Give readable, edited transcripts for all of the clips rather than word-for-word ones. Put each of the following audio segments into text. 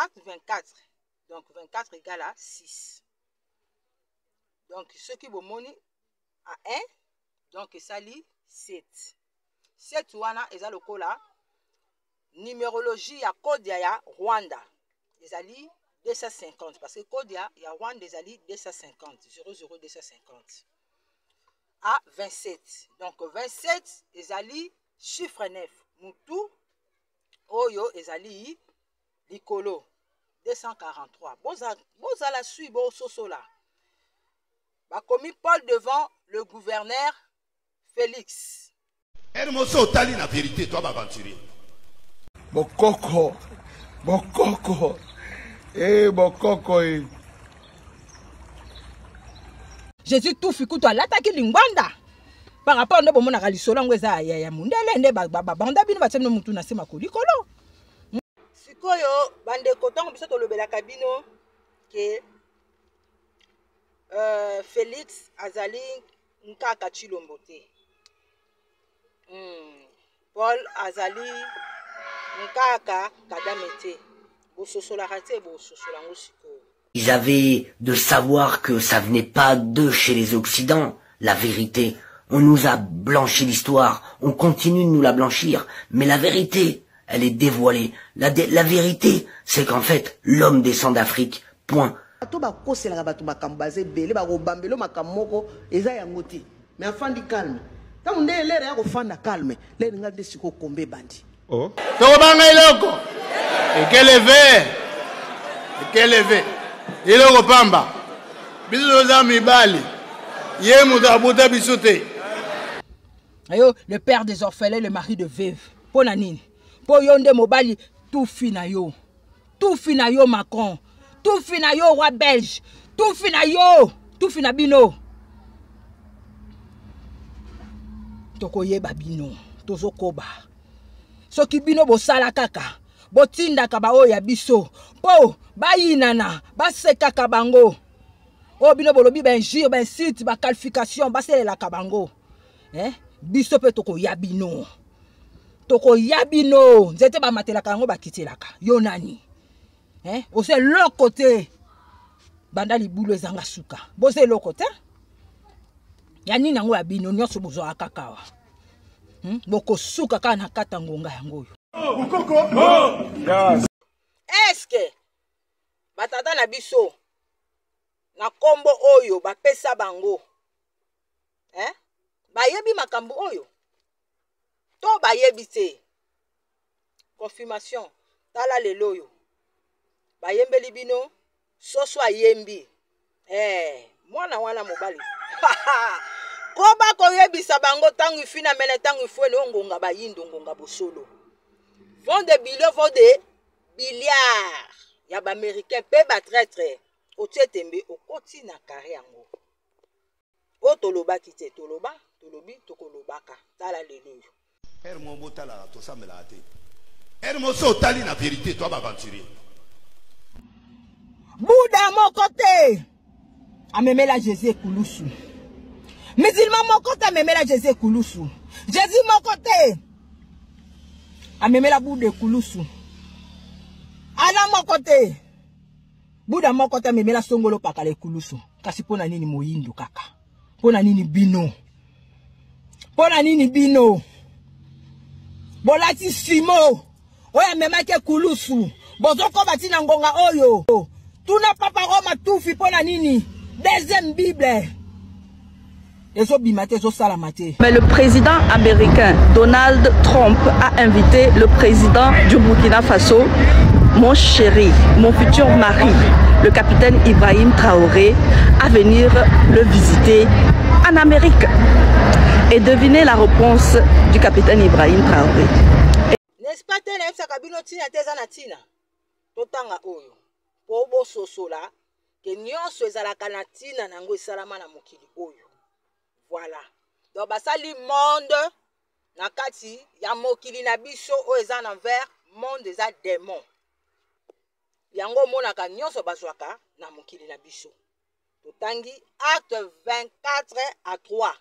Acte 24. Donc 24 égale à 6. Donc ce qui vous montre à 1. Donc ça lit 7. 7 wana eza lokola numérologie ya code ya Rwanda. Ezali 250 parce que code ya Rwanda ezali 250 00250 à 27. Donc 27 ezali chiffre 9. Mutu oyo ezali likolo 243. Boza la suite bo sosola. Bakomi Paul devant le gouverneur Félix. Hermoso tali na vérité toi aventurier. Bokoko. Bokoko. Bokoko. Jésus tout fikuto alataki lingwanda. Par rapport à mon alisolo ngweza ya mundele nde banda bino batemno mutu na sema kolikolo. Sikoyo bande kotongo biso to lobela kabino ke Félix azali nkaka chilombo te. Paul azali nkaka kadame te. Bososola rate bososola ngosiko. Ils avaient de savoir que ça venait pas de chez les Occidents, la vérité. On nous a blanchi l'histoire, on continue de nous la blanchir, mais la vérité, elle est dévoilée. La vérité, c'est qu'en fait, l'homme descend d'Afrique, point. Mais enfant dit calme. Quand on est là, on fait calme. Là, on a des psychos combés bandits. Oh. Et quel éveil? Et quel éveil? Il est au Pamba. Bisous amis Bali. Yémouda Bouda Bissoute. Ayo, le père des orphelins, le mari de veuve. Pour nanine. Pour yonde mobali, tout finayo. Tout finayo Macron. Tout finayo roi belge. Tout finayo. Tout finabino. Toko yeba bino. Tozo koba. Soki bino bo sala kaka. Botinda kaba oya biso. Po, bayinana. Baseka kabango. O bino bolobi ben jure, ben site, ba qualification, ba sele la kabango. Biso pe toko yabino. Toko yabino. Nzete ba matela kango ba kitelaka. Yo nani. Ose l'autre côté. Banda libulu ezanga suka. Bose l'autre côté. Yani nango yabino nyonso bozo akakawa. Boko suka kana kata ngonga yango yo. Est-ce que batata na biso na kombo oyo bapesa bango bayebi makambo oyo to bayebi te? Confirmation tala lelo oyo bayembeli bino soso ayembi mwana wana mobali koba koyebisa bango tangu ifina mene tangu ifwe ne ngonga bayindo ngonga bosolo vont de billions, vont de milliards. Ya ba américain pe ba traître o tietembe o koti na carré yango. O toloba kite toloba, tolobi tokolobaka. Tala lelo. Hermo botala to samela te. Hermo so tali na vérité toi aventurier. Bouddha mon côté. Amemela Jésus kulusu. Musulman mon côté amemela Jésus kulusu. Jésus mon côté. Amemela Bouddha kulusu. Ala mon côté. Bouddha mon côté amemela songolo pakale kulusu. Kasi pona nini moyindo kaka. Pona nini bino. Pona nini bino. Bolati simo. Oya memake kulusu. Bozoko batina ngonga oyo. Tuna papa Roma tufi pona nini. Deuxième Bible. Mais le président américain Donald Trump a invité le président du Burkina Faso, mon chéri, mon futur mari, le capitaine Ibrahim Traoré, à venir le visiter en Amérique. Et devinez la réponse du capitaine Ibrahim Traoré. N'est-ce pas Totanga oyo. Pobo sosola. Que nyonso ezalaka na tina nango esalama na mokili oyo. Voilà. Donc basali monde na kati ya mokili na biso o eza na vers monde eza démon. Yango monaka nyonso bazwaka na mokili na biso. Totangi acte 24 à 3.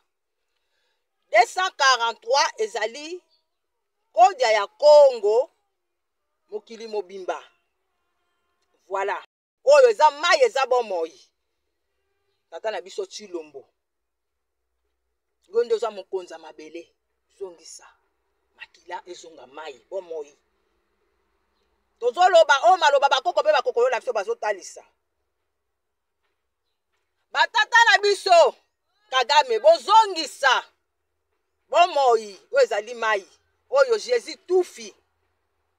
243 ezali kodia ya Congo mokili mobimba. Voilà. Oyo eza mai eza bomoi. Tata na biso Chilombo. Gonde oza mokonza mabele. Zongisa. Makila ezonga mai bomoi. Tozoloba o maloba bakoko pe bakoko la biso bazotalisa. Batata na biso Kagame bozongisa. Bomoi oyo ezali mai. Oyo Jésus tufi.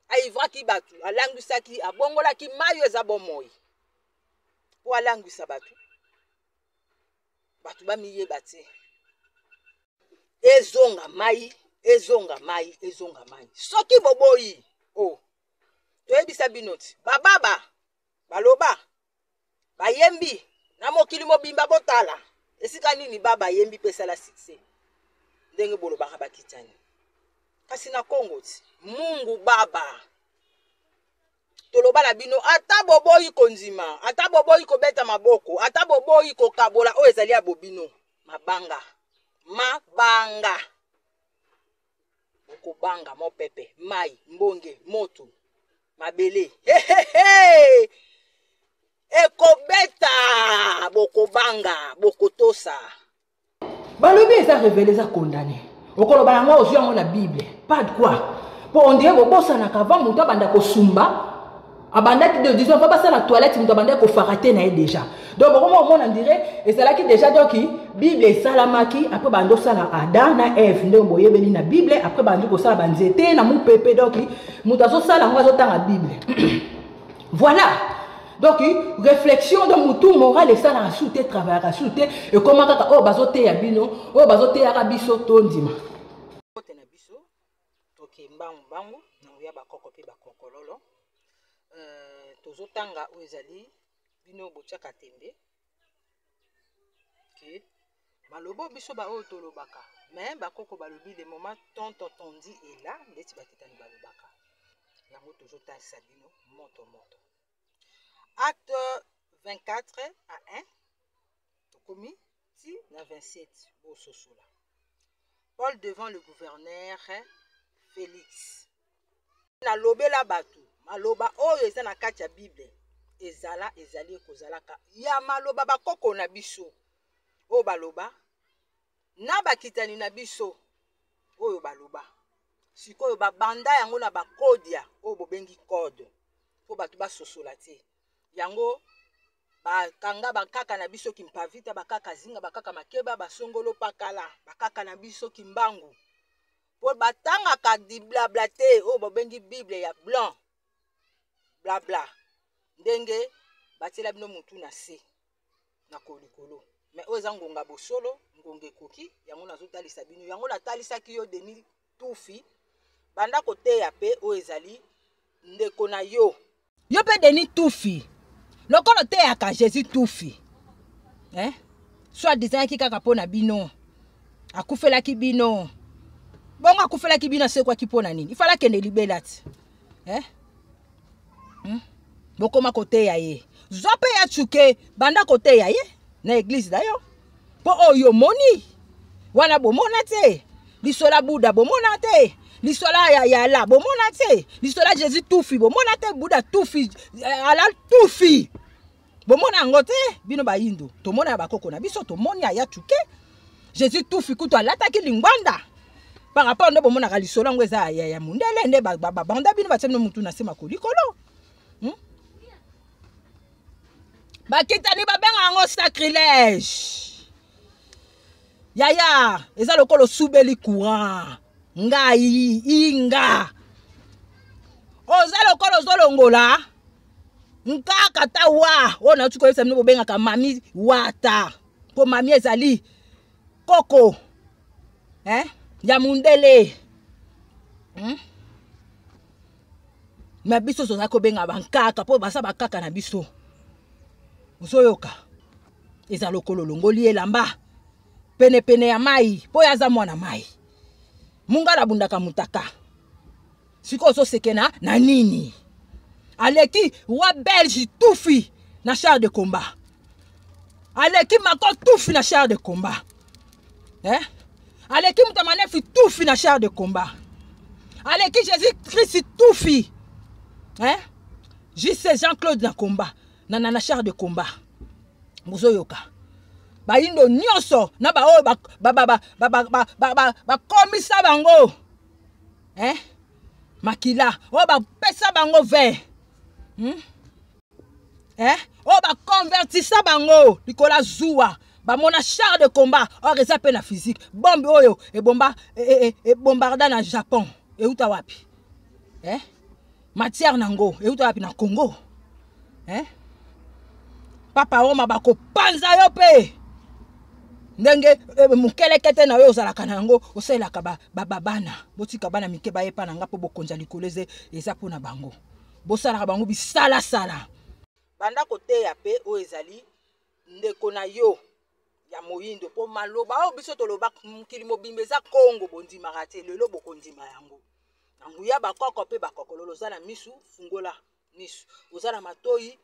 Aivaki batu, alangwisaki, abongolaki mayo eza bomoi. Po alangwisa batu. Batu bamiye bate. Ezonga mai, ezonga mai, ezonga mai. Soki boboyi. Oh. Toyebisa binoti. Bababa, baloba, bayembi, na mokili mobimba botala. Esika nini baba yembi pesa la succès. Ndenge boloba bakitani. Kasi na Congo ti. Mungu baba. Toloba la bino ata boboyi konzima, ata boboyi ko beta maboko, ata boboyi ko kabola o ezali ya bobino. Mabanga. Mabanga. Boko banga mo pepe, mai, mbonge, moto, mabele. Hehehe. Eko beta boko banga, boko tosa. Balobi eza révélé eza condamné. Okoloba yango ozwi la Bible. Pas de quoi. Pour on dirait bobosa kava muto banda ko sumba. Abandaki de disons va passer la toilette muto banda ko farate na déjà. Donc comment on dirait et c'est là qui déjà donc Bible salamaki après bando sala Adam na Eve ndo boyebeli na Bible après bandi ko sala banzete na mu pepe donc muto zo sala ngo zo tanga Bible. Voilà. Donc, réflexion de moutou moral et ça la soute travail à soute et comment oh bazote ya bino oh bazote ya biso tondima côté na biso toke mbangu na uya bakoko pe bakokololo tozotanga oezali bino bochaka tembe que malobo biso ba o tolobaka mais bakoko balobi le moment tant entendu et là ndeti bakitani balobaka yango tozotasa bino moto. Acte 24 à 1, commis, si, na 27, Bososola. Paul devant le gouverneur Félix. Na lobe la batu, maloba oyo eza na kati ya Bible. Ezala ezali ekozalaka. Ya maloba bakoko na biso. Oyo baloba. Na bakitani na biso. Oyo baloba. Sikoyo babanda yango na bakodia. Oyo bobengi code. Po batu basosola te. Yango bakanga bakaka na biso kimpavita bakaka zinga bakaka makeba basongolo pakala bakaka na biso kimbangu po batanga ka di blabla te o bobengi Bible ya blanc blabla ndenge batela bino mutu na se na kolikolo mais oza ngonga bosolo ngonge koki yango nazotalisa bino yango natalisaki yo Denis Tufi banda koteya pe o ezali ndeko na yo pe Denis Tufi. Lokolo te aka Jésus Tufi. Soit disant ki kaka pona bino. Akufela ki bino. Bongo akufela ki bino c'est quoi ki pona nini? Il fallait kende libelati. Bokoma kote ya ye. Zope ya chuke banda kote ya ye na église dayo. Po oyo moni. Wana bomona te. Lisola Bouddha bomona te. Lisola ya la bomona te. Lisola Jésus Tufi bomona te Bouddha Tufi ala Tufi. Bomona ngote bino ba yindo. Tomona bakoko na biso tomoni ya chuke. Jésus Tufi kuto alataki lingwanda. Par rapport ndo bomona ka lisola ngweza ya mundele nde banda bino batsemno mutu na sema kolikolo. Bakitani babenga ngo sacrilège. Yaya, eza lokolo subeli courant. Ngai inga. Oza lokolo zolongola. Nkaka tawa. Ona tuko yesa mno benga ka mami wata. Po mami ezali koko. Ya mundele. Ma biso zoza ko benga bankaka po basa bakaka na biso. Usoyoka. Eza lokolo longoli elamba. Pene ya mai. Po yaza mwana mai. Mungala bundaka mutaka. Siko so sekena na nini. Aleki wa Belge Tufi na char de combat. Aleki mako Tufi na char de combat. Aleki mutamanefi Tufi na char de combat. Aleki Jésus Christ Tufi. JC Jean-Claude na combat na char de combat bozoyoka bayindo nyonso na ba oyo komisa bango makila oyo bapesa bango vert oyo bakonvertisa bango likola zuwa bamona char de combat or eza pe na physique bombe oyo ebombarda na Japon euta wapi matière nango euta wapi na Congo papa Roma bako panza yo pe ndenge mukelekete na yo ozalaka nango oselaka bana botika bana mike bayepa na nga po bokonza likoleze eza po na bango bosalaka bango bisala sala banda koteya pe o ezali ndeko na yo ya moyindo po maloba o biso toloba mokili mobimba eza Kongo bondimaka te lelo bokondima yango nanguya bakoko pe bakokololo oza na misu fungola misu oza na matoyi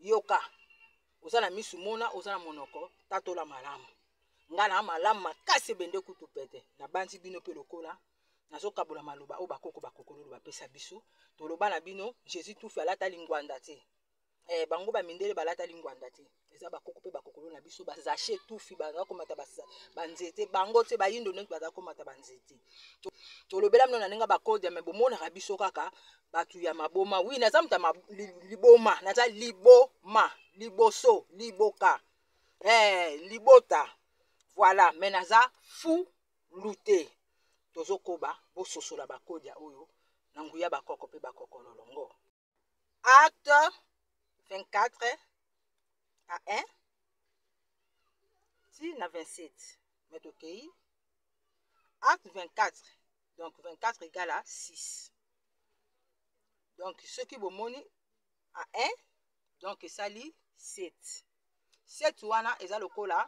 yoka oza na misu mona oza na monoko tatola malamu nga na malamu makasi ebende kutu pete na banzi bino pe lokola nazokabola maloba o bakoko bakokololo bapesa biso toloba na bino Jésus tufi alata lingwanda te bango bamindele balata lingwanda te eza bakoko pe bakokolo na biso bazache tufi bazakomata banzete bango te bayindo neti bazakomata banzete tolobela mino na ndenge bakode me bomonaka biso kaka batu ya maboma wi naza muta liboma naza liboma liboso liboka libota voilà mais naza fu lute tozokoba bososola bakodia oyo na nguya bakoko pe bakokololongo acte 24 à 1 si na 27 mais ok acte 24 donc 24 égale à 6 donc ce qui vous moni à 1 donc ça lit 7 7 wana eza lokola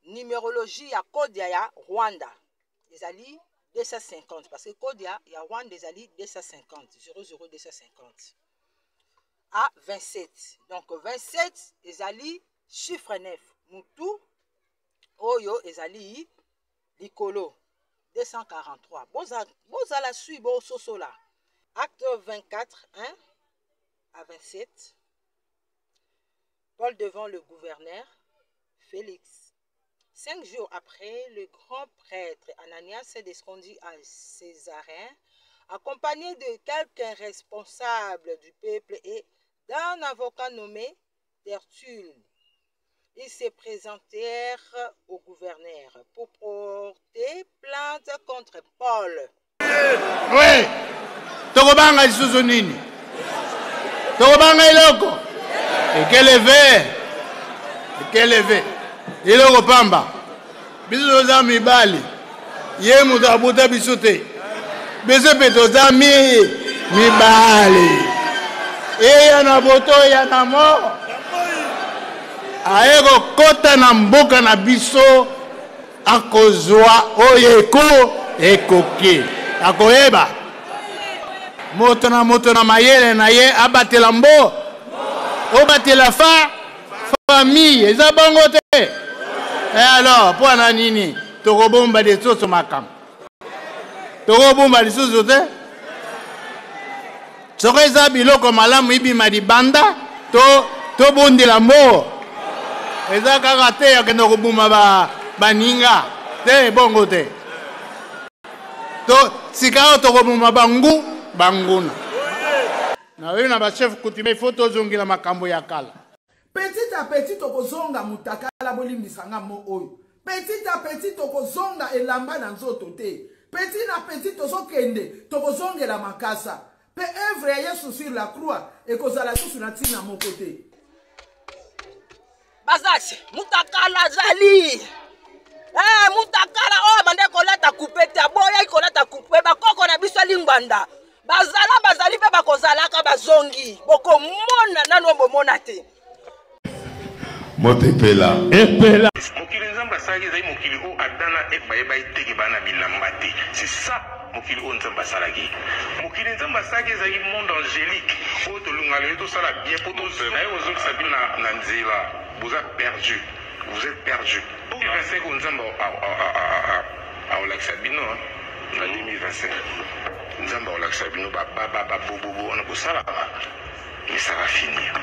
numérologie ya code ya Rwanda ezali 250 parce que code ya Rwanda ezali 250 00250 à 27 donc 27 ezali chiffre 9 mutu oyo ezali likolo 243 boza la suite bo sosola acte 24 1 à 27 Paul devant le gouverneur Félix. 5 jours après, le grand prêtre Ananias s'est descendu à Césarée, accompagné de quelques responsables du peuple et d'un avocat nommé Tertulle. Ils se présentèrent au gouverneur pour porter plainte contre Paul. Oui, Tokobanga lisusu nini? Tokobanga iloko. Ekeleve. Iloko pamba. Biso za mibali. Ye mutu abuta biso te. Biso pe toza mibali. Eya na boto ya na mo. Aeko kota na mboka na biso akozwa oyeko ekoki. Akoyeba. Moto na mayele na ye abatela mbo. Obatela famille. Eza bongo te. Et alors, pour na nini? Tokobomba de soso makam. Tokobomba de soso te. Soko eza biloko malamu ibima di banda to bondela mbo. Eza kaka te ya kendo kobuma baninga te bongo te. To sikao tokobuma banguna. Na wewe na ba chef coutumier photo zongi la makambo ya kala. Petit à petit tokozonga mutakala bolimbisanga mo oyo. Petit à petit tokozonga elamba na nzoto te. Petit à petit tozokende tokozongela makasa. Pe œuvre ya Yesu sur la croix ekozala susu na tina mo côté. Bazasi mutakala zali. Mutakala o bande kolata kupete aboya ikolata kupe bakoko na biso lingwanda. Bazali pe bakozalaka bazongi. Boko mona nano bomona te. Motepela. Epela. Mokili nzamba saki zai mokili o adana ekbayeba iteke bana bilamba te. C'est ça mokili o nzamba salaki. Mokili nzamba saki zai monde angélique. O tolunga le to sala bien poto na yo zo sabina na nzela. Vous êtes perdu. Vous êtes perdu. 2025 o nzamba a olaxa bino na 2025. nzamba olakisa bino babobobo on a kosalama mais ça va finir.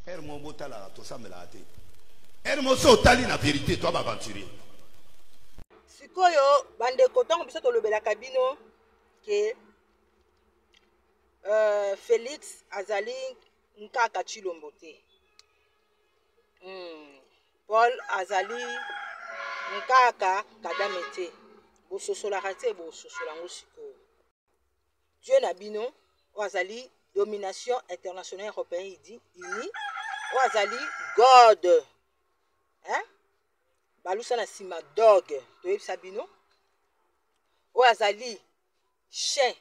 Hermo botala to samela ate. Hermo so tali na vérité toi aventurier. Sikoyo bande kotango biso to lobela kabino ke Félix azali nkaka Chilombo te. Paul azali nkaka Kagame te. Bososola kate bososola ngo sikoyo. Dieu na bino azali domination internationale européenne unie azali God. Hein? Balusa na sima dog to sabino azali chien.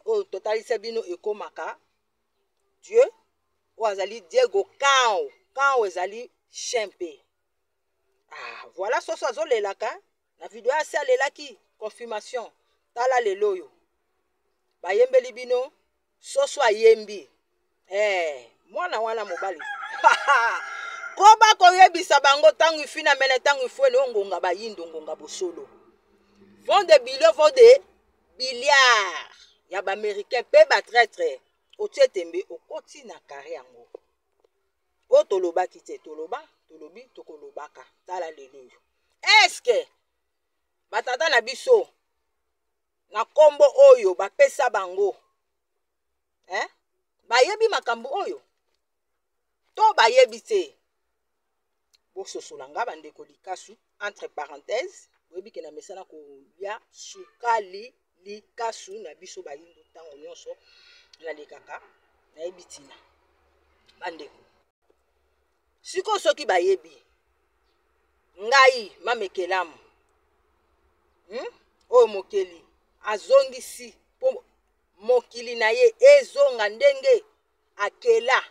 O totali sabino ekomaka Dieu azali Diego Kao ezali chien pe. Voilà soso azolelaka na video asa lelaki confirmation tala leloyo bayembeli bino soso ayembi mwana wana mobali koba koyebisa bango tangu ifina mene tangu ifwene ongonga bayindo ngonga bosolo vont de billiards ya ba américain pe ba traître otietembe okoti na carré yango o tolobaki te tolobi tokolobaka tala leloyo est-ce que batata na biso na kombo oyo bapesa bango bayebi makambo oyo to bayebi te bososolanga bandeko likasu entre parenthèses boyebi ke na mesana kolia sukali likasu na biso bayindo ntango nyonso na likaka nayebi tina bandeko siko soki bayebi ngai mamekelamu oyo mokeli azongisi po mokili na ye ezonga ndenge akela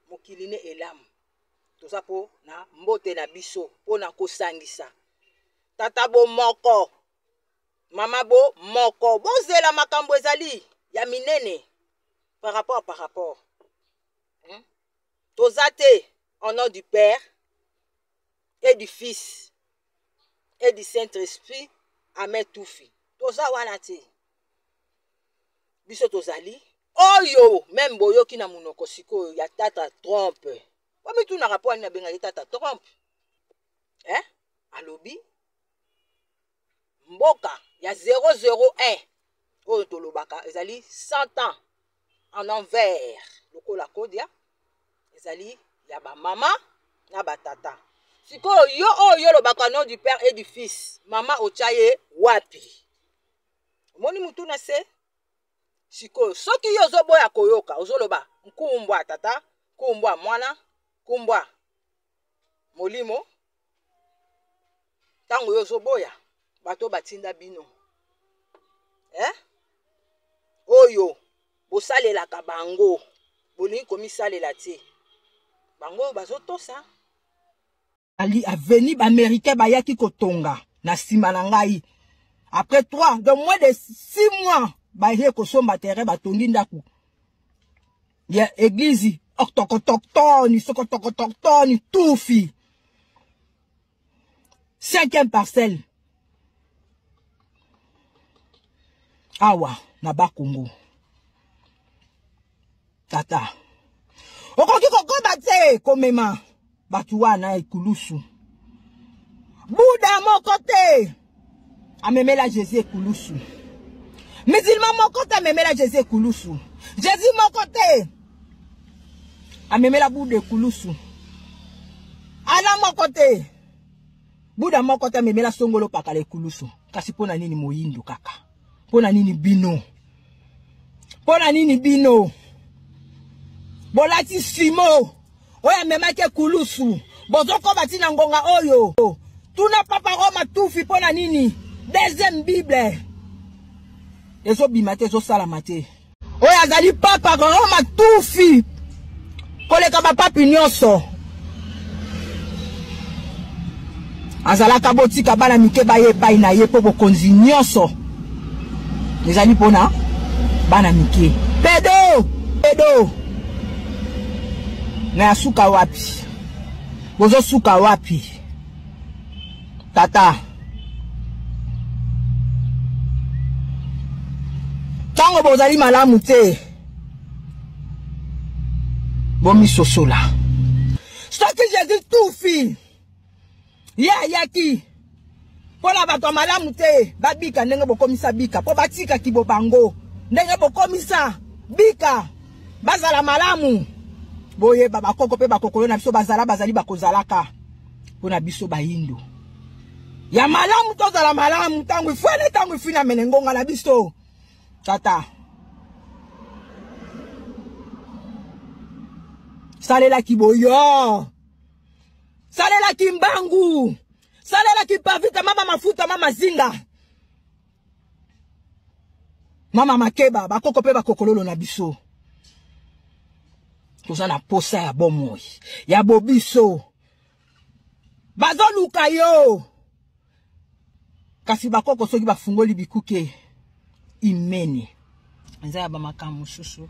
mokili ne elamu toza po na mbote na biso po na kosangisa tata bo moko mama bo moko bozela makambo ezali ya minene par rapport toza te au nom du Père et du Fils et du Saint-Esprit amen toufi toza wana te biso tozali oyo même boyoki na munoko sikoyo ya tata Trump wami tu na rapport na benga tata Trump alobi mboka ya 001 oyo tolobaka ezali 100 ans en envers lokola kodia ezali ya ba mama na batata sikoyo yo oyo lobaka nom du Père et du Fils mama ochaye wapi omoni mutu na se sikoyo soki yo ozoboya koyoka ozoloba nkumbwa tata kumbwa mwana kumbwa molimo tango yo ozoboya bato batinda bino oyo bosalelaka bango bolingi komisalela te bango bazotosa ali aveni ba américain bayaki kotonga na sima na ngai après 3 de moins de 6 mois baye kosomba terrain batongi ndaku ya église octocotoctoni sokotocotoctoni tufi 5e parcelle awa na Bakongo tata okoki kokoba te komema batu wana ekulusu buda moko te amemela Jésus ekulusu musulman moko te amemela Jésus ekulusu Jésus moko te amemela buda ekulusu ala moko te buda moko te amemela songolo pakala ekulusu kasi pona nini moyindo kaka pona nini bino bolati simo oya memake kulusu bozoko batina ngonga oyo tuna papa Roma tufi pona nini deuxième bible ezo bimate ezo salama te oya azali papa Roma tufi koleka bapapi nyonso azalaka botika bana mike baye pai na ye po bokonzi nyonso ezali pona bana mike pedo na suka wapi bozo suka wapi tata bozali malamu te. Bomi sosola. Soki Jésus tout fi. Yaki. Pona bato malamu te. Babika ndenge bokomisa bika. Po batika kibobango. Ndenge bokomisa bika. Bazala malamu. Boye baba koko pe bakokolo na biso bazali bakozalaka. Pona biso bayindo. Ya malamu tozala malamu tangu ifwele tangu ifina menengonga na biso. Tata. Salela kiboyo. Salela kimbangu. Salela kipavita mama mafuta mama zinga. Mama makeba bakoko pe bakokololo na biso. Toza na posa ya bomoi. Ya bobiso. Bazoluka yo. Kasi bakoko soki bafungoli bikuke imeni. Nza ya bamakamu susu.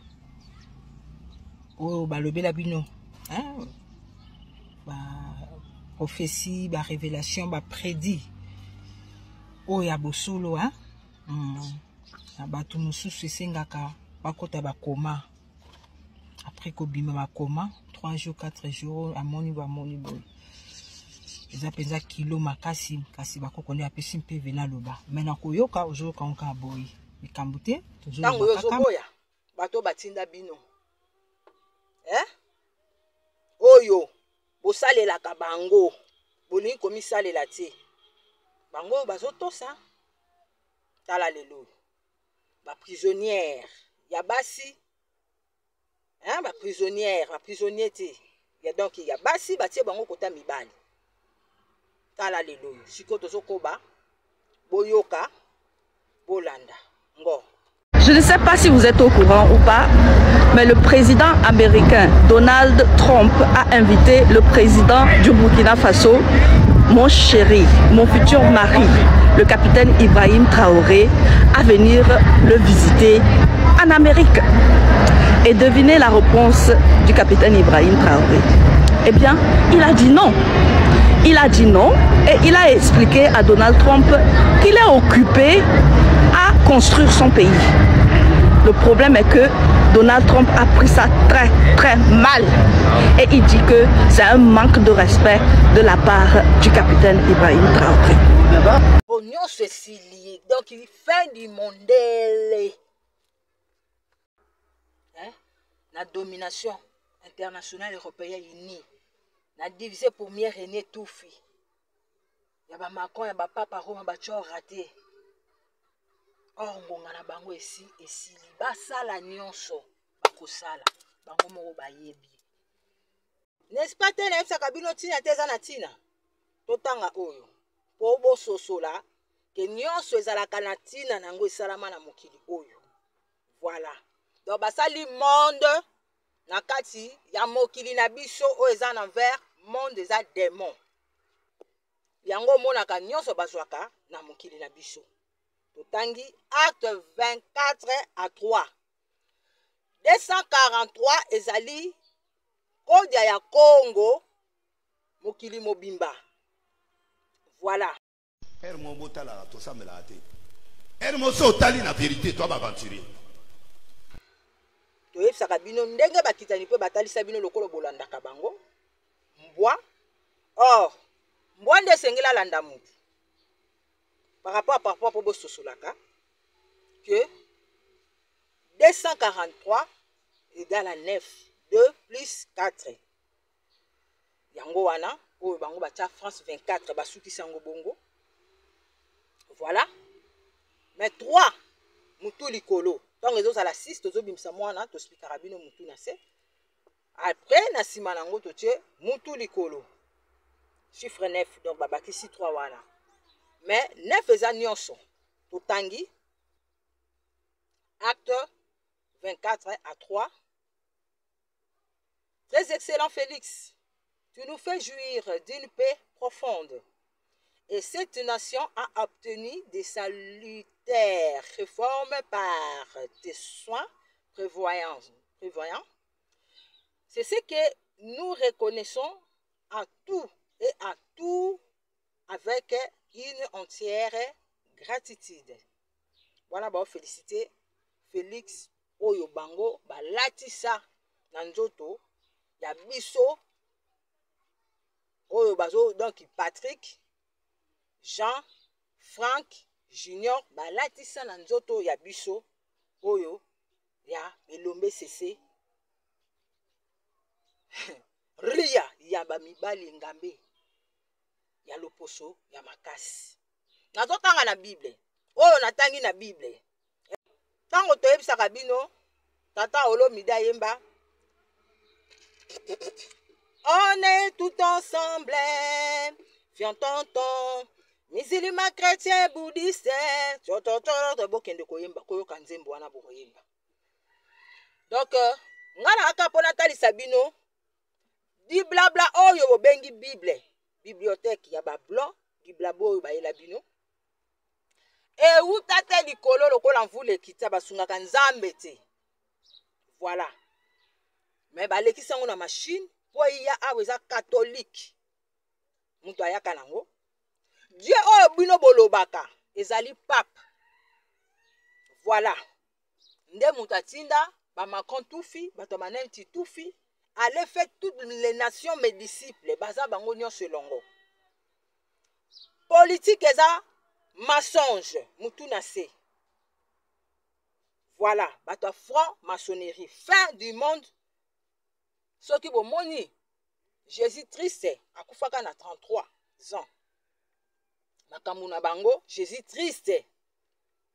Oh balobela bino. Ba prophétie, ba révélation, ba prédit. Oh ya bosolo na batu mususu esengaka bakota bakoma. Après kobima bakoma 3 jours 4 jours amoni boy. Eza penza kilo makasi kasi bakoko ne apesi mpe vena loba. Mena koyoka ozoyoka onka boy. Mikambute tozoyoka. Tango yozoboya bato batinda bino. Oyo bosalela ka bango bolingi komisalela te bango bazotosa tala lelo ba prisonnière ya basi ba prisonnier te ya donc ya basi batie bango kota mibali tala lelo siko tozokoba boyoka bolanda ngo. Je ne sais pas si vous êtes au courant ou pas, mais le président américain Donald Trump a invité le président du Burkina Faso, mon chéri, mon futur mari, le capitaine Ibrahim Traoré, à venir le visiter en Amérique. Et devinez la réponse du capitaine Ibrahim Traoré. Eh bien, il a dit non. Il a dit non et il a expliqué à Donald Trump qu'il est occupé à construire son pays. Le problème est que Donald Trump a pris ça très très mal et il dit que c'est un manque de respect de la part du capitaine Ibrahim Traoré. Pognon se lié, donc il fait du mondial. La domination internationale européenne unie, la divisée pour mieux régner tout fait. Il y a Macron, il y a Papa Rome, il y a raté. Or ngonga na bango esi basala nyonso bakosala bango moko bayebi. N'est-ce pas tena efsaka bino tina teza na tina totanga oyo po bososola ke nyonso ezalaka na tina nango esalama na mokili oyo. Voilà. Donc basali monde na kati ya mokili na biso o eza na vers monde eza démon. Yango monaka nyonso bazwaka na mokili na biso. Totangi acte 24 à 3. 243 ezali kodia ya Congo mokili mobimba. Voilà. Hermo botala to samela ate. Hermo so tali na vérité toi aventurier. To yebsaka bino ndenge bakitani pe batalisa bino lokolo bolandaka bango. Mbwa. Or, mbwa nde sengela landa mutu. Par rapport à Sosolaka, que 243 égale à 9. 2 plus 4. Yango wana, ou bango bacha France 24, basuki sango bongo. Voilà. Mais 3, mutu likolo. Donc les autres à la 6, tozo bimsa mwana, to explique carabino mutu na se. Après, na sima nango toche, mutu likolo. Chiffre 9, donc babaki si 3 wana. Mais 9 eza nyonso. Totangi. Acte 24 à 3. Très excellent Félix. Tu nous fais jouir d'une paix profonde. Et cette nation a obtenu des salutaires réformes par tes soins prévoyants. C'est ce que nous reconnaissons à tout et à tout avec une entière gratitude. Voilà, bon, féliciter Félix oyo bango balatisa na nzoto ya biso oyo bazo donc Patrick Jean Frank Junior balatisa na nzoto ya biso oyo ya Elombe Cc ria ya bamibali ngambe ya loposo ya makasi nazotanga na Bible oyo natangi na Bible tango toyebisaka bino tata Olomide Ayemba on est tout ensemble fiant tonton musulman chrétien bouddhiste toto bokende koyemba koyoka nzembo wana bokoyemba donc ngana aka pona talisa bino di blabla oyo bobengi Bible bibliothèque ya ba blanc di blabla oyo bayela bino e uta te likolo lokola mvula ekita basungaka nzambe te voilà mais balekisa ngo na machine po iya awa eza catholique mutu ayaka nango Dieu oyo bino bolobaka ezali pape voilà nde mutu atinda ba Macron tufi bato banenti tufi allez faire toutes les nations mes disciples baza bango nyonso elongo politique eza mensonge mutu na se voilà bato franc maçonnerie fin du monde soki bomoni Jésus triste akufaka na 33 ans makambo na bango Jésus triste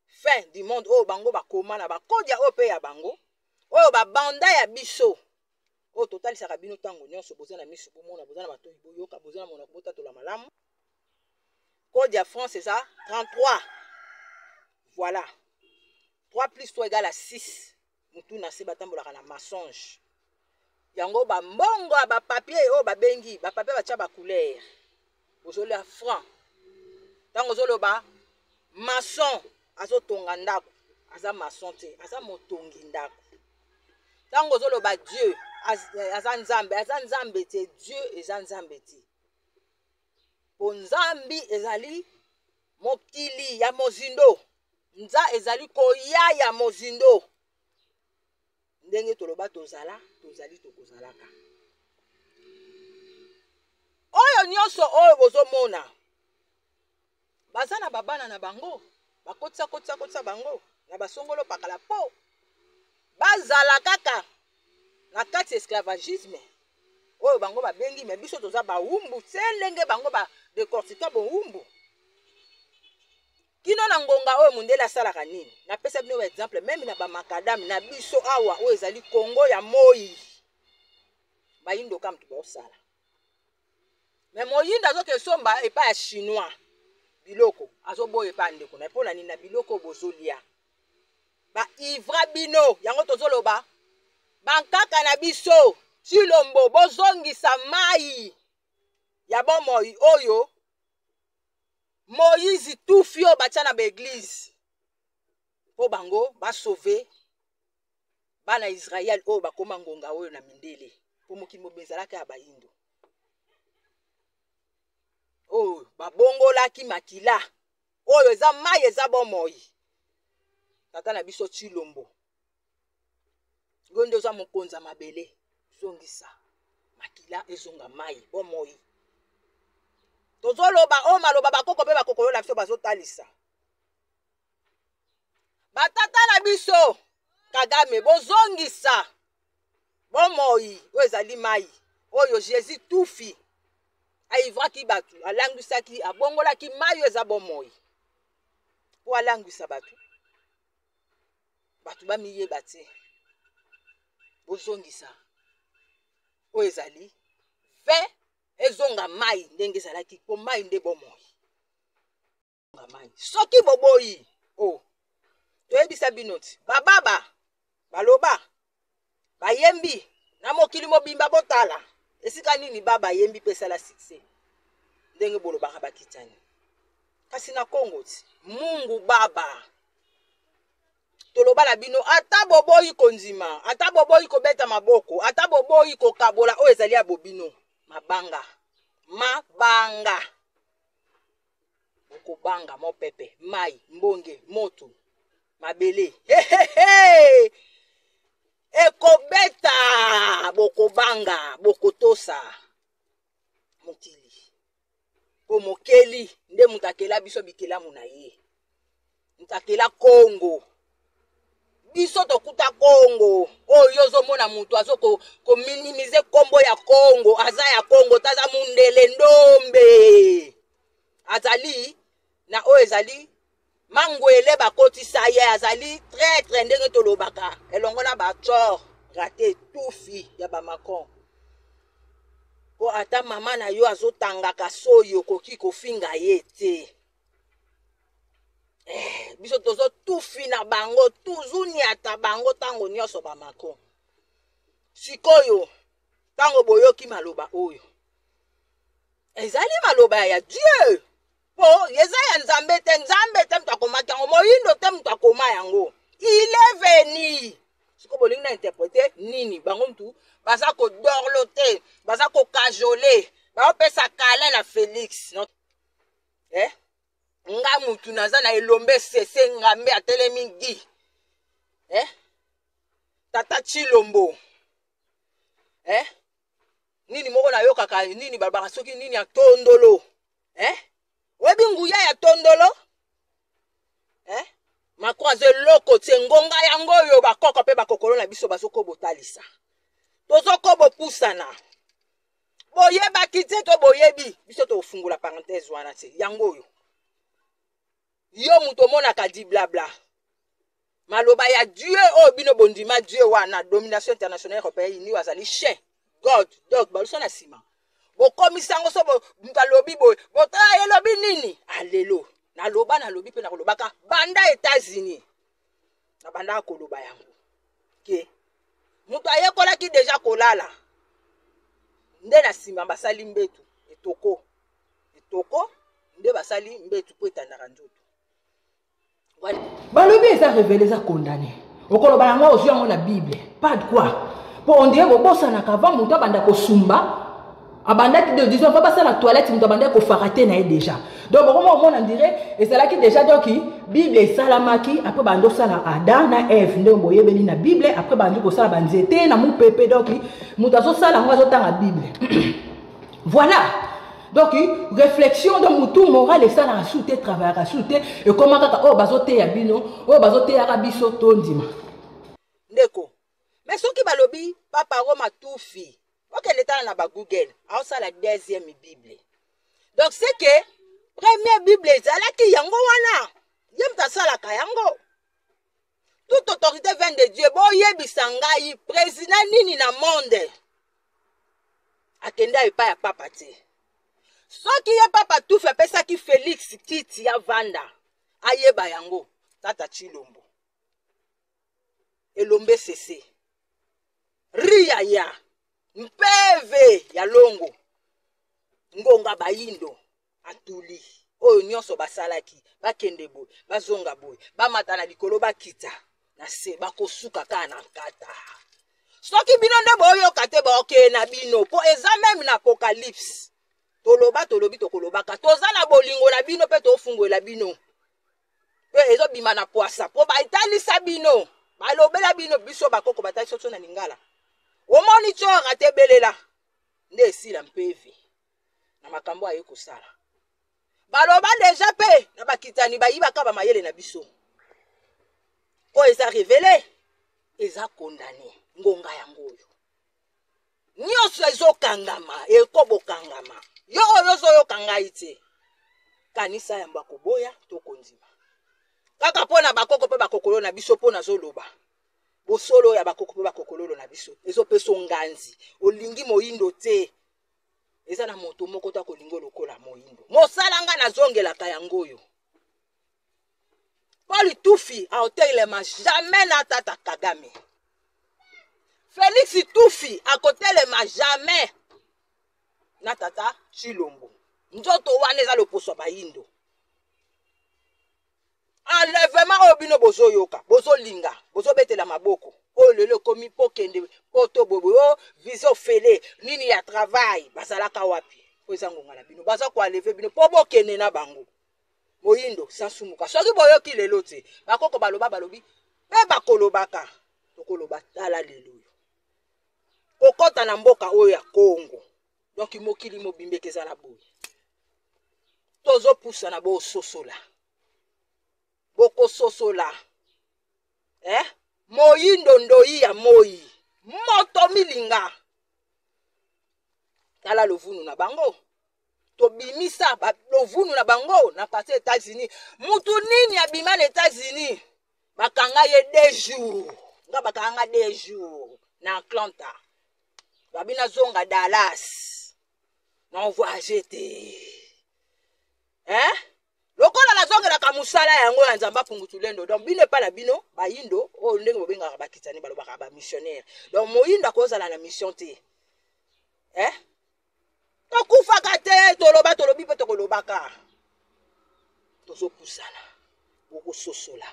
fin du monde oyo bango bakoma na bakodia oyo pe ya bango oyo babanda ya biso oyo totalisaka bino ntango nyonso boza na miso bomona boza na bato boyoka boza na monoko botatola malamu code ya France eza 33 voilà 3 plus 3 égale à 6 mutu na se batambolaka na mensonge yango bambongo ya bapapier oyo babengi bapapier batya bacouleur ozolia franc ntango ozoloba maçon azotonga ndako aza maçon te aza motongi ndako ntango ozoloba Dieu aza nzambe te Dieu eza nzambe te po nzambi ezali mokili ya mozindo nza ezali koya ya mozindo ndenge toloba tozali tokozalaka oyo nyonso oyo bozomona baza na babana na bango bakotisa bango na basongolo pakala po bazala kaka na kati esclavagisme oyo bango babengi me biso toza bawumbu te ndenge bango badecortika bowumbu kino na ngonga oyo mundele asalaka nini napesa bino exemple meme na bamakadame na biso awa oyo ezali Kongo ya moi bayindo ka mutu baosala me moyindo azokesomba epa ya chinois biloko azoboya epa ndeko na mpona nini na biloko bozolia baivra bino yango tozoloba bankaka na biso Chilombo bozongisa mai ya bomoi oyo Moïse tufi oyo batya na baeglise po bango basauve bana Israel oyo bakoma ngonga oyo na mindele po mokili mobezalaka ya bayindo oyo babongolaki makila oyo eza mai eza bomoi tata na biso Chilombo ngondo oza mokonza mabele zongisa makila ezonga mai bomoi tozoloba o maloba bakoko pe bakokolo na biso bazotalisa batata na biso Kagame bozongisa bomoi oyo ezali mai oyo Jésus tufi aivaki batu alangwisaki abongolaki mai eza bomoi po alangwisa batu bamiyeba te bozongisa oyo ezali ve ezonga mai ndenge ezalaki po mai nde bomoi soki boboyi toyebisa bino ti bababa baloba bayembi na mokili mobimba botala esika nini baba yembi pesala succès ndenge bolobaka bakitani kasi na Kongo ti Mungu baba toloba na bino ata boboyi kondima ata boboyi kobeta maboko ata boboyi kokabola oyo ezali ya bobino mabanga okobanga mopepe mai mbonge moto mabele ekobeta bokobanga bokotosa mokili po mokeli nde mutakela biso bikelamu na ye mutakela Congo biso tokuta Congo oyo ozomona mutu azoko minimize kombo ya Congo aza ya Congo taza mundele ndombe azali na oyo ezali mangwele bakotisa ye azali traître ndenge tolobaka elongo na bachor rate tufi ya bamakon po ata mama na yo azotangaka soyo koki kofinga ye te biso tozo tufi na bango tuzuni ata bango tango nyonso bamakon sikoyo tango boyoki maloba oyo ezali maloba ya Dieu po yeza ya nzambe te mutakomaki yango moyindo te mutakoma yango il est venu siko bolingi na interpréter nini bango mtu baza ko dorloter baza ko cajoler baopesa kala na Félix non nga mutu naza na elombe sese ngambe atelemi ngi tata Chilombo nini moko na yokaka nini balbaka soki nini ya tondolo webi nguya ya tondolo makwaze loko te ngonga yango yo bakoko pe bakokolo na biso bazoko botalisa tozoko bopusana boyebaki te to boyebi biso tofungula parenthèse wana te yango yo muto monaka di blabla maloba ya Dieu o bino bondima Dieu wana domination internationale européenne ni wazali chien God dog baluso na sima bokomisango so mutalobi boy botala yelobi nini alelo naloba nalobi pe na kolobaka banda États-Unis na banda koloba yango ke mutu ayekolaki deja kolala nde na sima basali mbetu etoko nde basali mbetu po etandaka nzoto balobi eza révélé eza condamné okoloba yango ozwi yango na Bible pas de quoi po on dirait bobosanaka avant mutu abanda kosumba abandaki de disons va passer la toilette mutu abandaki kofaka te na ye déjà donc bokomo omona ndire ezalaki déjà donc Bible esalamaki après bandosala Adam na Eve nde boyebeli na Bible après bandi kosala banzete na mupepe donc mutu azosala yango azotanga Bible voilà. Donc, réflexion de mutu moral et ça la soute travail à soute et comment kaka oh bazote ya bino oh bazote ya biso tondima ndeko mais soki balobi papa Roma tufi OK l'état na ba Google a ça la deuxième Bible donc c'est que première Bible ezalaki yango wana yem ta sala ka yango toute autorité vient de Dieu bo yebisa ngai président nini na monde akenda epa ya papa te soki ye papa tout fait pesa ki Félix kiti ya vanda ayeba yango tata Chilombo elombe sese ria ya mpeve ya longo ngonga bayindo atuli oyo nyonso basalaki bakende boy bazonga boy bamata na likolo bakita na se bakosuka ka na kata soki bino nde boyoka te baoke na bino po eza même na Apocalypse tolobi tokolobaka tozala bolingo na bino pe tofungola bino pe ezo bima na poasa po baitalisa bino balobela bino biso bakoko batalisa so na lingala omoni chora te belela nde esila mpevi na makambo aye kosala baloba deja pe na bakitani bayibaka ba mayele na biso o eza révélé eza condamné ngonga yango oyo nyonso ezokangama ekobokangama yo oyo zoyoka ite kanisa ya bakoboya tokondima kaka pona bakoko pe bakokolo na biso pona zoloba bosolo ya bakoko pe bakokololo na biso ezopeso nganzi olingi moyindo te eza na moto moko ta kolingo lokola moyindo mosalanga na zongelaka yango yo Paul Tufi a otelema jamais na tata Kagame Félix Tufi a kotelema jamais na tata Chilombo nzoto wana eza loposo bayindo enlèvement obino bozo yoka bozo linga bozo betela maboko o lelo komi pokende poto bobo o viso fele nini ya travail basalaka wapi po ezango ngala bino baza ko enlever bino po bokende na bango moyindo sansumuka soki boyoki lelo te bakoko baloba balobi pe bakolobaka tokoloba tala lelo kokota na mboka oyo ya Congo donc mokili mobimbeke ezala boye tozopusana bososola bokososola moyindo ndoyi ya moyi moto milinga tala lovunu na bango tobimisa lovunu na bango na parti États-Unis mutu nini abima na États-Unis bakanga ye 2 jours nga bakanga 2 jours na Atlanta babina zonga Dallas na voyage te lokola na zonga la kamusala yango ya nzamba pungutulendo donc bino pa na bino bayindo o ndenge bobenga bakitani balobaka ba missionnaire donc moyindo akozala na mission te tokufaka te toloba tolobi pe tokolobaka tozopusana bokososola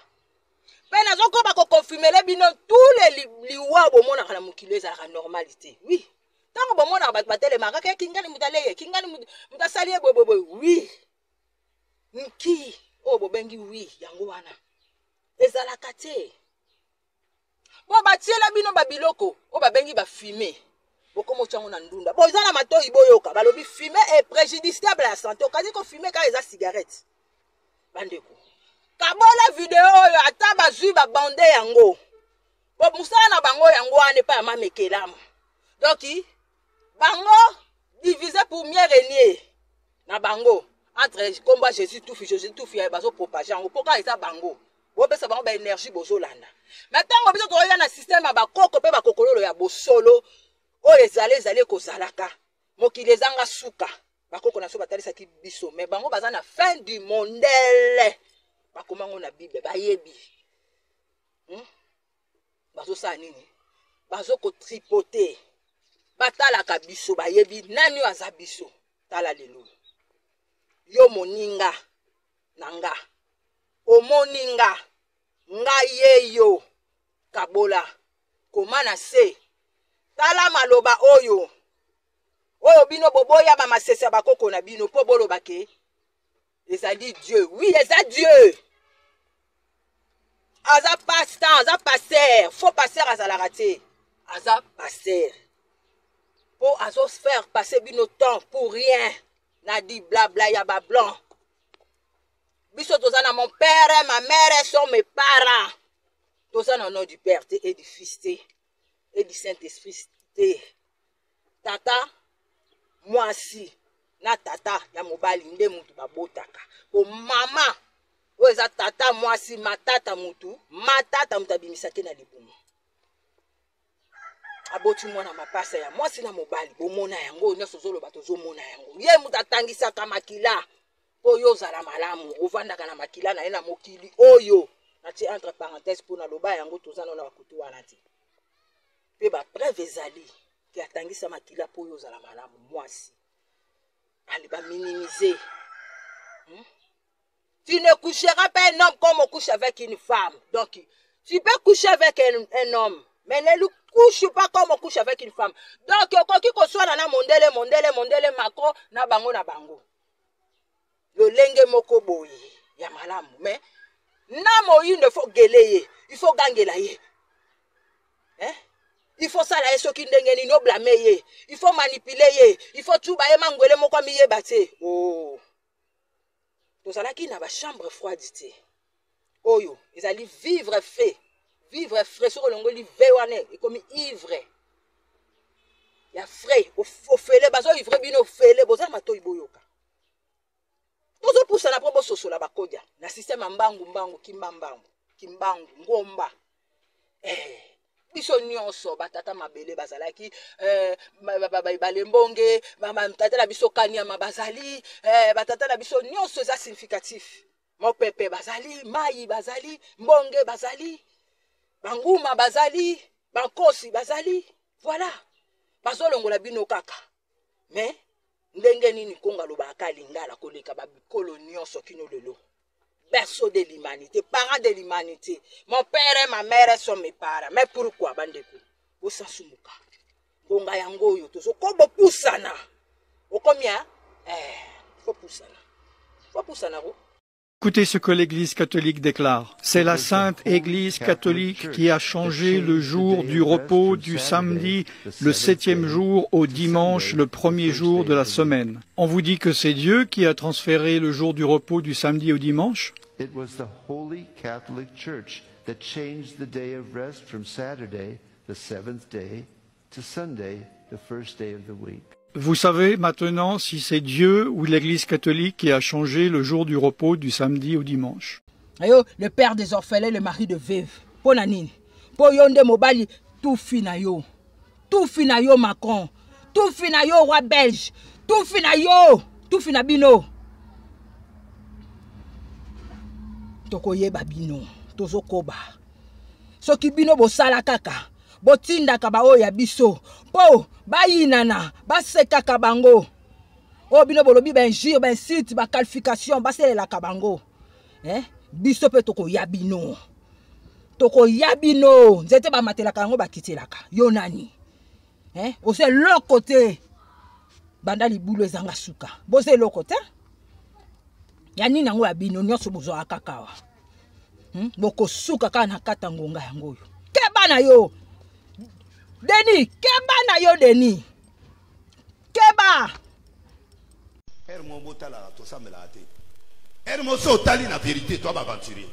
pe nazokoba kokonfirmele bino tous les liwa bomonaka na mokili ezalaka normalité oui ntango bomonaka bato batelemaka ke kingani mutaleye kingani mutasali ye boyeboye oui nki oyo bobengi oui yango wana ezalaka te bo batiela bino babiloko oyo babengi bafime bokomo tiango na ndunda bo eza na matoi boyoka balobi fume est préjudiciable à la santé okazi kofume kaka eza cigarette bandeko kabola video oyo ata bazwi babande yango bo musala na bango yango wana epa ya mamekelamu donc bango divisé pour mieux régner na bango entre combat Jésus tout fi bazo propager yango poka eza bango bopesa bango ba énergie bozolanda maintenant biso toya na système ba koko pe ba kokololo ya bosolo oyo ezali kozalaka mokili ezanga suka bakoko na so batalisaki biso mais bango baza na fin du mondele bakomango na Bible bayebi bazosala nini bazokotripote batalaka biso bayebi nani oyo aza biso tala lelo yo moninga na nga omoninga nga yeyo kabola komana se tala maloba oyo bino boboya ba masese bakoko na bino po boloba ke ezali Dieu oui eza Dieu aza pasteur aza pasteur faux pasteur azalaka te aza pasteur po azo faire passer bino temps pour rien na dit blabla ya ba blanc biso tozana mon père et ma mère sont mes parents tozana au nom du Père et du Fils et du Saint-Esprit tata mwasi na tata ya mobali nde mutu babotaka po mama oyo eza tata mwasi matata mutu abimisaki na libumu aboti mwana mapasa ya mwasi na mobali bomona yango nyonso zoloba tozomona yango ye mutu atangisaka makila po yo ozala malamu ovandaka na makila na ye na mokili oyo natie entre parenthèse mpona loba yango toza nona bakutu wana te pe bapreve ezali ke atangisa makila po oyo ozala malamu mwasi ali baminimiser tu ne coucheras pas un homme comme on couche avec une femme donc tu peux coucher avec un homme mais ne le couche pas comme on couche avec une femme donc okoki koswana na mondele mako na bango lolenge moko boye ya malamu mais na moyindo faut geleye il faut gangela ye il faut sala ye soki ndenge nini oblame ye il faut manipuler ye il faut tuba ye mangwele moko miyeba te tozalaki na ba chambre froide te oyo ezali vivre frais soko longoli ve wana ekomi ivre ya frais ofele bazo ivre bino ofele bozala matoi boyoka tozopusana po bososola bakodia na système mbangu kimbangu ngomba biso nyonso batata mabele bazalaki balembonge tata na biso kanyama bazali batata na biso nyonso eza significatif mopepe bazali mai bazali mbonge bazali banguma bazali bankosi bazali voilà bazolongola bino kaka mais ndenge nini konga lobaka lingala koleka babikolo nyonso kino lelo berceau de l'humanité, parents de l'humanité. Mon père et ma mère sont mes parents. Mais pourquoi, bandeko? Osasumuka. Bonga yango yo tozo kobo pusana. O combien? Faut pusana. Faut pusana. Écoutez ce que l'Église catholique déclare. C'est la Sainte Église catholique qui a changé le jour du repos du samedi, le 7e jour, au dimanche, le 1er jour de la semaine. On vous dit que c'est Dieu qui a transféré le jour du repos du samedi au dimanche? It was the Holy Catholic Church that changed the day of rest from Saturday, the 7th day, to Sunday, the first day of the week. Vous savez maintenant si c'est Dieu ou l'Église catholique qui a changé le jour du repos du samedi au dimanche. Ayo, le père des orphelins, le mari de veuve. Po nanine. Po yonde mobali, tout fina yo. Tout fina yo Macron. Tout fina yo roi belge. Tout fina yo. Tout fina bino. Toko yeba bino. Tozo koba. Soki bino bo sala kaka. Botinda kaba oya biso. Po. Bayinana, baseka kabango. O bino bolobi ben jure ben site ba qualification basele la kabango. Biso pe toko yabino. Toko yabino, nzete ba matela kango ba kitelaka. Yo nani? Ose l'autre côté. Banda libulo ezanga suka. Bose l'autre côté. Yani nango yabino nyonso bozo akakawa. Boko suka kana kata ngonga yango yo. Keba na yo. Denis, keba na yo Denis. Keba. Hermo botala to samelate. Hermo so tali na vérité toi aventurier.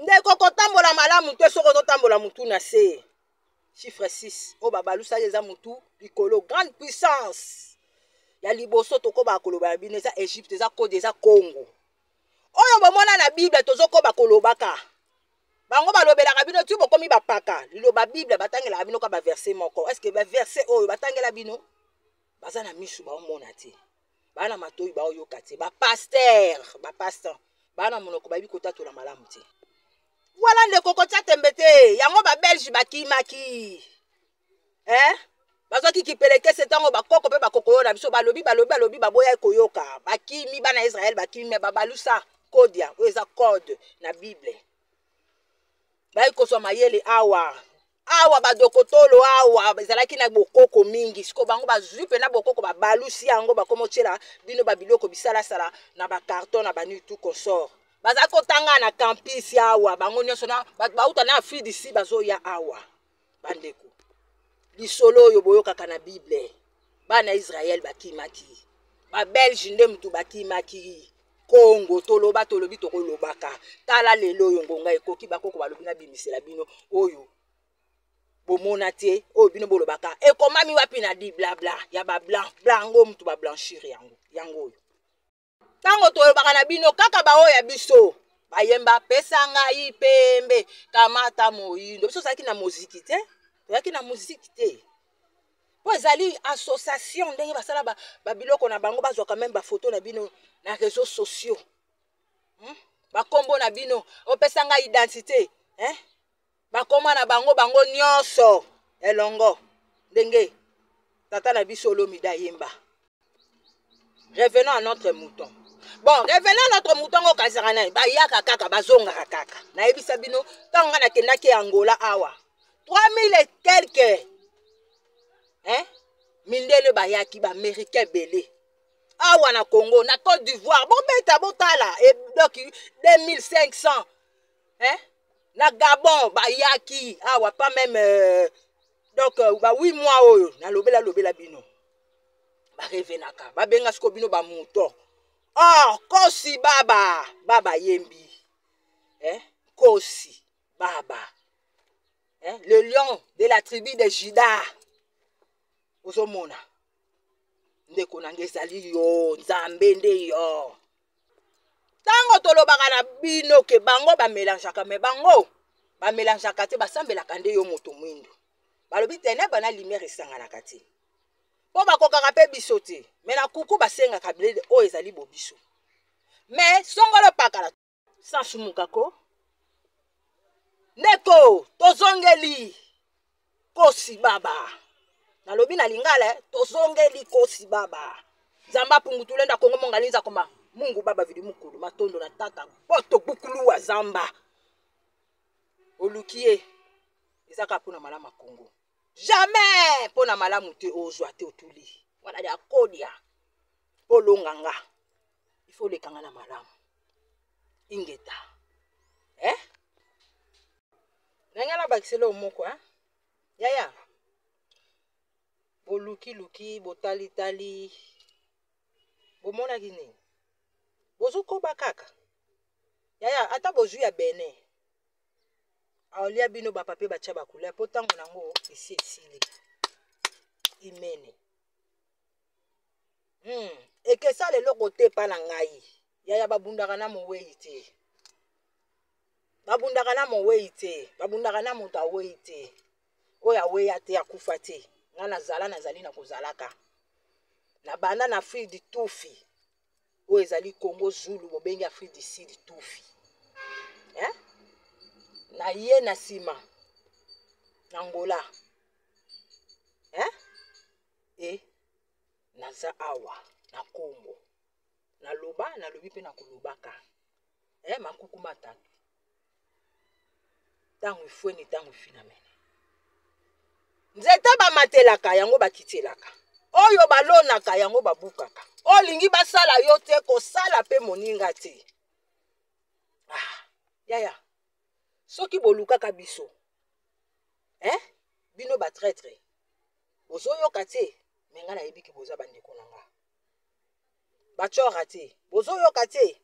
Ndeko kotambola malamu te soko to tambola mutu na se. Chiffre 6. O babalusa yeza mutu likolo grande puissance. Ya liboso toko ba koloba bineza Égypte za Côte za Congo. Oyo bomona na Bible tozoko ba kolobaka. Bango balobelaka bino tu bokomi bapaka liloba Bible batangela bino ka ba verset moko. Est-ce que ba verset oyo batangela bino baza na misu ba omona te. Bana matoyi ba oyo kate ba pasteur bana monoko ba bikota to la malamu te. Voilà ndeko kotya tembete yango ba belge bakimaki. Bazoki kipeleke setango bakoko pe bakoko na biso balobi baboya koyoka bakimi bana Israël bakimi babalusa kodia oza code na Bible. Bayi koso mayele awa badokotolo awa bazalaki na bokoko mingi siko bango bazwi pe na bokoko babalusi yango bakomochela bino babiloko bisala sala na ba carton na banu tout consort bazako tanga na campus awa bango nyonso na bauta na Afrique d'ici bazoya awa bandeko lisolo yo boyoka kana Bible bana Israël bakimaki ba Belge nde mutu bakimaki Congo tolobi tokolobaka tala lelo yo ngonga ekoki bakoko balobi na bimisela bino oyo bomona te oyo bino bolobaka ekomami wapi na di blabla ya ba blanco mutu ba blanchir yango oyo tango tolobaka na bino kaka ba oyo ya biso bayemba pesanga ipembe kamata moyindo biso saki na muziki te po ezali association ndenge basala ba biloko na bango bazwa quand même ba photo na bino na réseaux sociaux. Ba kombo na bino opesanga identité, ba koma na bango nyonso elongo ndenge tata na biso lomida yemba. Revenons à notre mouton. Bon, revenons à notre mouton au Kazarana. Ba yaka kaka bazonga kaka. Na ebisa bino tanga na kendaki Angola awa. 3000 et quelques mindele bayaki ba américain belé awa na Congo na Côte d'Ivoire bon beta botala et donc 2500 na Gabon bayaki awa pas même donc ba 8 mois oyo na lobela bino ba revenaka ba benga siko bino ba muto kosi baba yembi kosi baba le lion de la tribu de Juda. Ozomona ndeko nange ezali yo nzambe nde yo tango tolobaka na bino ke bango bamelangeaka me bango bamelangeaka te basambelaka nde yo moto mwindo balobi ténèbre na lumière esanganaka te po bakokaka mpe biso te me na kuku basengaka bilele oyo ezali bobiso me songolo pakala sansumukako ndeko tozongeli kosi baba nalobi na lingala tozongeli kosi baba zamba pungutulenda Kongo mongalinza koma Mungu baba vidi mukulu matondo na tata poto bukulu wa zamba olukie ezaka pona malama Kongo jamais pona malamu te ozwa te otuli wana ya kodia polonganga il faut le kanga na malamu ingeta nangana bakisele omoko yaya boluki botalitali bomonaki nini bozokoba kaka yaya ata bozwi ya bene aolia bino bapapie batya bakula po ntango nango esi esili imene ekesa lelo kote epa na ngai yaya babundaka na mowei te babundaka na mowei te babundaka na moto awei te oyo aweya te akufa te nga nazali na kozalaka na banda na Afrique du Tufi oyo ezali Congo Zulu bobengi Afrique du Sud Tufi na ye na nsima na Angola naza awa na Congo nalobi mpe na kolobaka makuku matatu ntango ifweni ntango ifinamene nzete bamatelaka yango bakitelaka oyo balonaka yango babukaka olingi basala yo te kosala mpe moninga te yaya soki bolukaka biso bino batraitre bozoyoka te me nga nayebi ke boza bandeko na nga bacora te bozoyoka te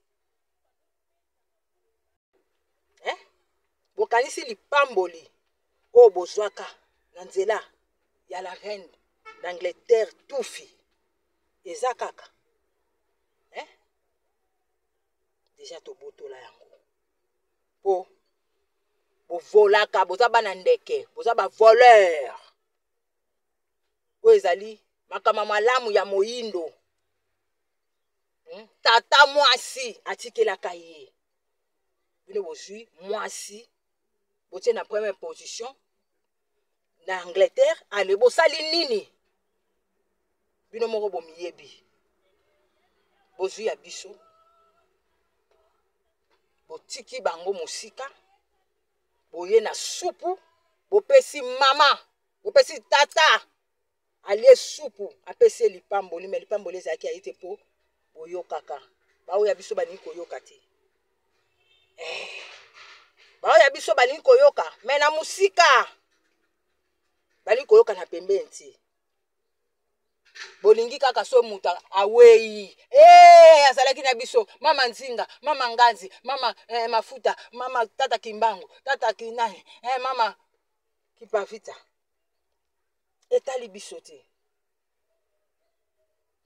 bokanisi lipamboli oyo bozwaka na nzela ya la reine d'Angleterre Tufi eza kaka deja tobotola yango po bovolaka boza bana ndeke boza bavoleur oyo ezali makama malamu ya moyindo tata mwasi atikelaka ye bino bozwi mwasi botie na première position na Angleterre ale bosali nini bino moko bomiyebi bozwi ya biso botiki bango mosika boye na supu bopesi mama bopesi tata alie supu apesi lipamboli me lipamboli ezalaki aye te po boyokaka baoya biso balingi koyoka te baoya biso balingi koyoka me na mosika balingi koyoka na pembeni te bolingi kaka so mutu awei azalaki na biso mama nzinga mama nganzi mama mafuta mama tata kimbangu tata kinani mama kipavita etali biso te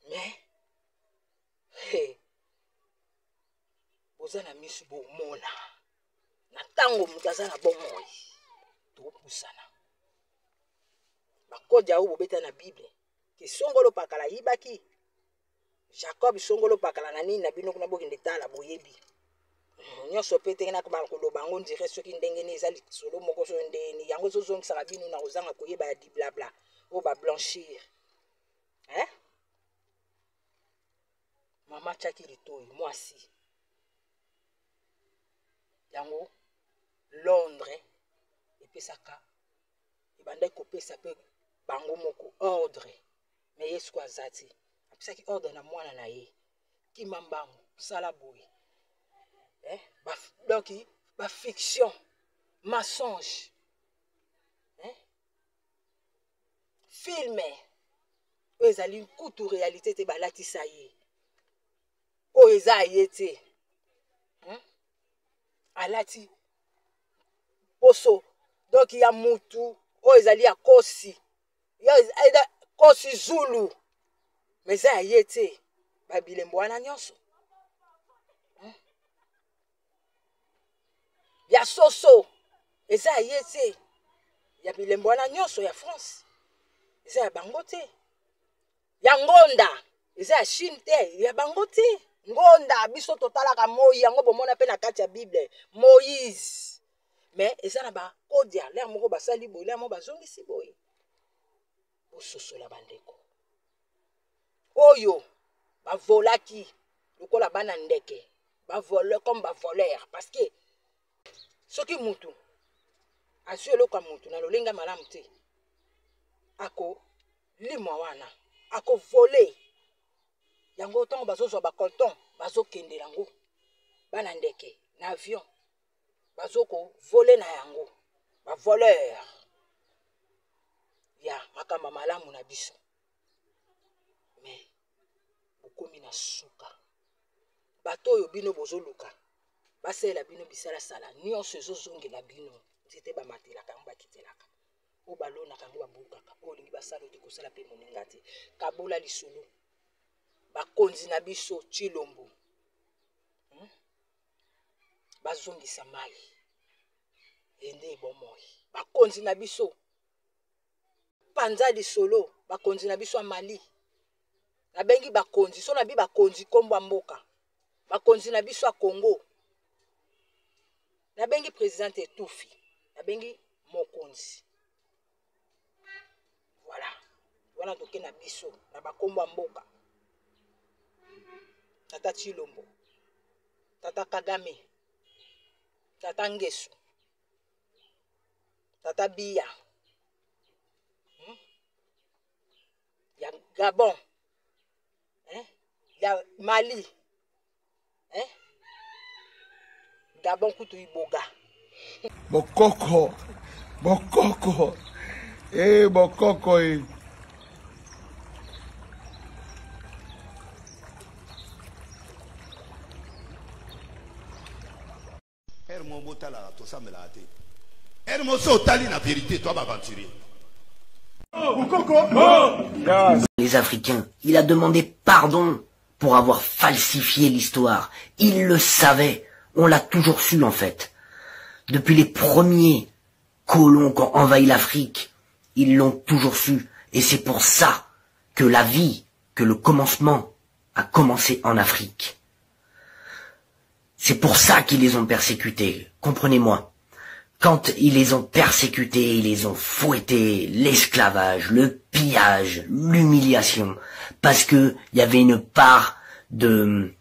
me boza na misu bomona na ntango mutu aza na bomoi topusana bakodi aoyo bobeta na bible ke songolo pakala yibaki Jacob songolo pakala na nini na bino kuna bokende tala boyebi nyonso pe te na koloba ngo ndire soki ndenge ni ezali solo moko so ndeni yango zozongisaka bino na kozanga koyeba ya di blabla o ba blanchir mama chaki litoi mwasi yango Londres epesaka ebanda kopesa pe bango moko ordre me yesu kwa zati apesaki ordre na mwana na ye kimambango sala boye donc ba fiction mensonge filme oyo ezali kutu réalité te balatisa ye oyo eza ye te alati poso donc ya mutu oyo ezali ya kosi kosi zulu me eza ya ye te babilembo wana nyonso ya soso eza ya ye te ya bilembo wana nyonso ya France eza ya bango te ya ngonda eza ya Chine te ya bango te ngonda biso totalaka moi yango bomona pe na kati ya Bible Moïse mais eza na ba kodia lere moko basali boye lere moko bazongisi boye bososola bandeko oyo bavolaki lokola bana ndeke bavole comme bavoleur parce que soki mutu azwi eloko ya mutu na lolenga malamu te ako limwa wana ako vole yango ntango bazozwa bacolton bazokende yango bana ndeke na avion bazoko voler na yango ba voleur ya makamba malamu na biso mais bokomi na suka bato oyo bino bozoluka basela bino bisala sala nyonso ezozongela bino nzete bamatelaka yango bakitelaka oyo balonaka yango babukaka oyo olingi basala ote kosala mpe moninga te kabola lisolo bakonzi na biso Tshilombo bazongisa mai ende bomoi bakonzi na biso panza lisolo bakonzi na biso ya Mali nabengi bakonzi so na bi bakonzi kombo mboka bakonzi na biso ya Congo nabengi président Etufi nabengi mokonzi voilà toke na biso na bakombo mboka tata Tshilombo tata Kagame tata Ngesu tata Biya ya Gabon ya Mali Gabon kutu iboga bokoko bokoko bokoko Les Africains, il a demandé pardon pour avoir falsifié l'histoire. Il le savait. On l'a toujours su, en fait. Depuis les premiers colons qui ont envahi l'Afrique, ils l'ont toujours su. Et c'est pour ça que la vie, que le commencement a commencé en Afrique. C'est pour ça qu'ils les ont persécutés. Comprenez-moi. Quand ils les ont persécutés, ils les ont fouettés, l'esclavage, le pillage, l'humiliation. Parce que il y avait une part de...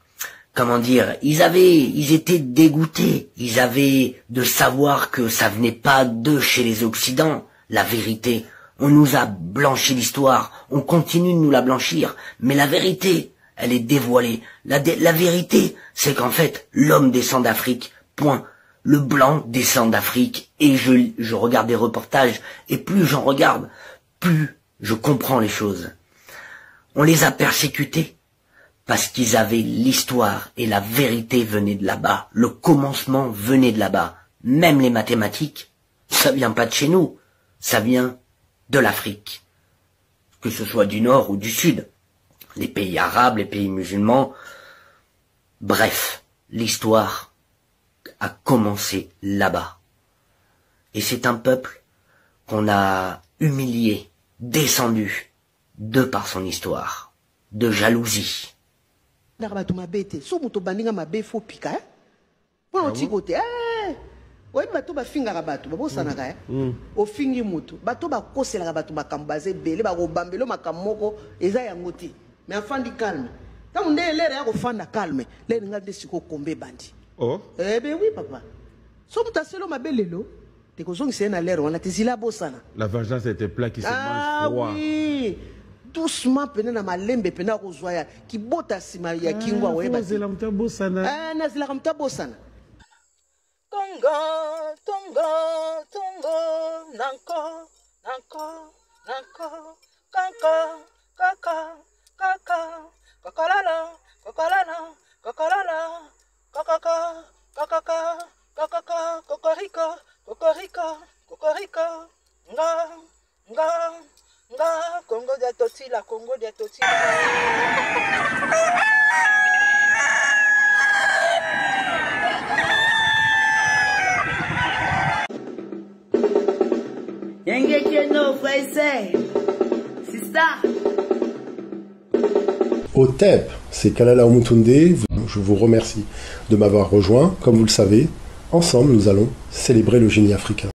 Comment dire, ils étaient dégoûtés. Ils avaient de savoir que ça venait pas d'eux chez les Occidents. La vérité. On nous a blanchi l'histoire. On continue de nous la blanchir. Mais la vérité, elle est dévoilée. La vérité, c'est qu'en fait, l'homme descend d'Afrique. Point. Le blanc descend d'Afrique. Et je regarde des reportages. Et plus j'en regarde, plus je comprends les choses. On les a persécutés. Parce qu'ils avaient l'histoire et la vérité venait de là-bas. Le commencement venait de là-bas. Même les mathématiques, ça vient pas de chez nous. Ça vient de l'Afrique. Que ce soit du nord ou du sud. Les pays arabes, les pays musulmans. Bref, l'histoire a commencé là-bas. Et c'est un peuple qu'on a humilié, descendu, de par son histoire, de jalousie. bato mabete so moto bandinga mabe fo pika po otiko te oyi bato bafingaka bato babosanaka ofingi moto bato bakoselaka bato bakambaze bele bakobambelo makamoko eza yango te mais afandi calme ta munde lere ya kofanda calme lere ngade siko kombe bandi ben oui papa so moto aselo mabe lelo te kozongisa na lere wana te zila bosana la vengeance était plat qui se mange froid. Oui. Doucement pena na malembe pena kozwaya kibota sima ya kingwa weba nazela mtabosana nazela mtabosana Congo Congo Congo nanko nanko nanko kanka kaka kaka kakalala kakalala kakalala kakaka kakaka kakaka kokoriko kokoriko kokoriko nga Congo de Totila, Congo de Totila. Otep, c'est Kalala Omutunde. Je vous remercie de m'avoir rejoint. Comme vous le savez, ensemble, nous allons célébrer le génie africain.